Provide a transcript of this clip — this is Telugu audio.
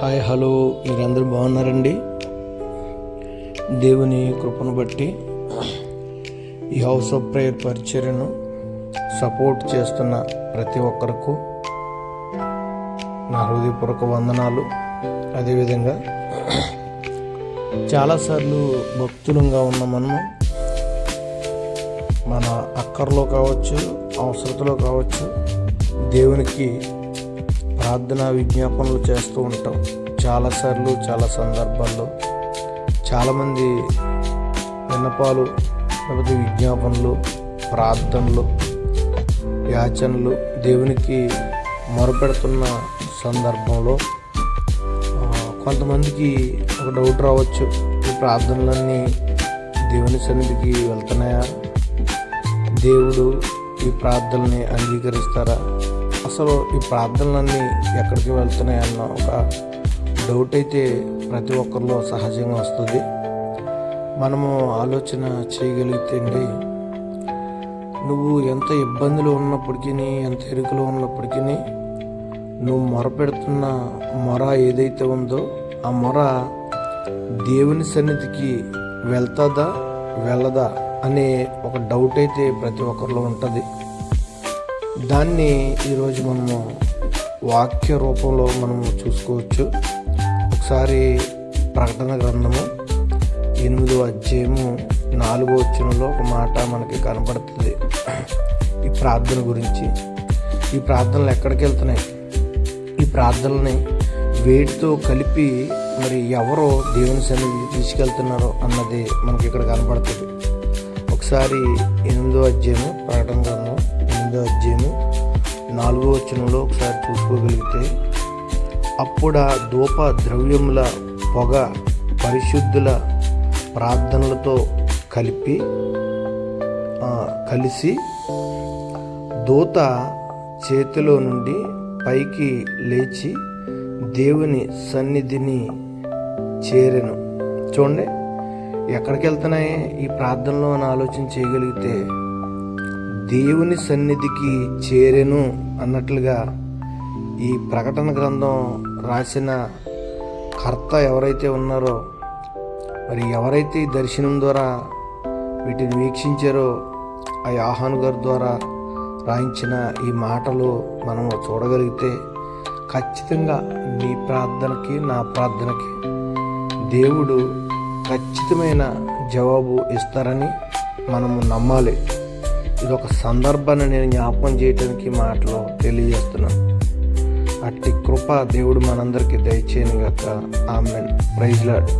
హాయ్ హలో, మీరందరూ బాగున్నారండి? దేవుని కృపను బట్టి ఈ హౌస్ ఆఫ్ ప్రేయర్ పరిచర్యను సపోర్ట్ చేస్తున్న ప్రతి ఒక్కరికి నా హృదయపూర్వక వందనాలు. అదేవిధంగా చాలాసార్లు భక్తులంగా ఉన్న మనము మన అక్కర్లో కావచ్చు, అవసరతలో కావచ్చు, దేవునికి ప్రార్థనా విజ్ఞాపనలు చేస్తూ ఉంటాం. చాలాసార్లు చాలా సందర్భాల్లో చాలామంది విన్నపాలు, లేకపోతే విజ్ఞాపనలు, ప్రార్థనలు, యాచనలు దేవునికి మొరపెడుతున్న సందర్భంలో కొంతమందికి ఒక డౌట్ రావచ్చు, ఈ ప్రార్థనలన్నీ దేవుని సన్నిధికి వెళ్తున్నాయా? దేవుడు ఈ ప్రార్థనల్ని అంగీకరిస్తారా? అసలు ఈ ప్రార్థనలన్నీ ఎక్కడికి వెళ్తున్నాయి అన్న ఒక డౌట్ అయితే ప్రతి ఒక్కరిలో సహజంగా వస్తుంది. మనము ఆలోచన చేయగలిగితే అండి, నువ్వు ఎంత ఇబ్బందులు ఉన్నప్పటికీ, ఎంత ఇరుకులో ఉన్నప్పటికీ నువ్వు మొరపెడుతున్న మొర ఏదైతే ఉందో ఆ మొర దేవుని సన్నిధికి వెళ్తుందా వెళ్ళదా అనే ఒక డౌట్ అయితే ప్రతి ఒక్కరిలో ఉంటుంది. దాన్ని ఈరోజు మనము వాక్య రూపంలో మనము చూసుకోవచ్చు. ఒకసారి ప్రకటన గ్రంథము 8వ అధ్యాయము 4వ వచనంలో ఒక మాట మనకి కనపడుతుంది. ఈ ప్రార్థన గురించి, ఈ ప్రార్థనలు ఎక్కడికి వెళ్తున్నాయి, ఈ ప్రార్థనల్ని వేటితో కలిపి మరి ఎవరో దేవుని సన్నిధికి తీసుకెళ్తున్నారో అన్నది మనకి ఇక్కడ కనపడుతుంది. ఒకసారి 8వ అధ్యాయము, ప్రకటన గ్రంథం 8వ అధ్యాయము 4వ వచనంలో ఒకసారి చూసుకోగలిగితే, అప్పుడా ధూప ద్రవ్యముల పొగ పరిశుద్ధుల ప్రార్థనలతో కలిసి దూత చేతిలో నుండి పైకి లేచి దేవుని సన్నిధిని చేరెను. చూడండి, ఎక్కడికి వెళ్తున్నాయి ఈ ప్రార్థనలో అని ఆలోచన చేయగలిగితే, దేవుని సన్నిధికి చేరెను అన్నట్లుగా ఈ ప్రకటన గ్రంథం రాసిన కర్త ఎవరైతే ఉన్నారో, మరి ఎవరైతే ఈ దర్శనం ద్వారా వీటిని వీక్షించారో, ఆ యోహాను గారి ద్వారా రాయించిన ఈ మాటలు మనము చూడగలిగితే, ఖచ్చితంగా నీ ప్రార్థనకి, నా ప్రార్థనకి దేవుడు ఖచ్చితమైన జవాబు ఇస్తారని మనము నమ్మాలి. ఇది ఒక సందర్భాన్ని నేను జ్ఞాపకం చేయడానికి మాటలో తెలియజేస్తున్నాను. అట్టి కృప దేవుడు మనందరికీ దయచేయను గాక. ఆమేన్. Praise lord.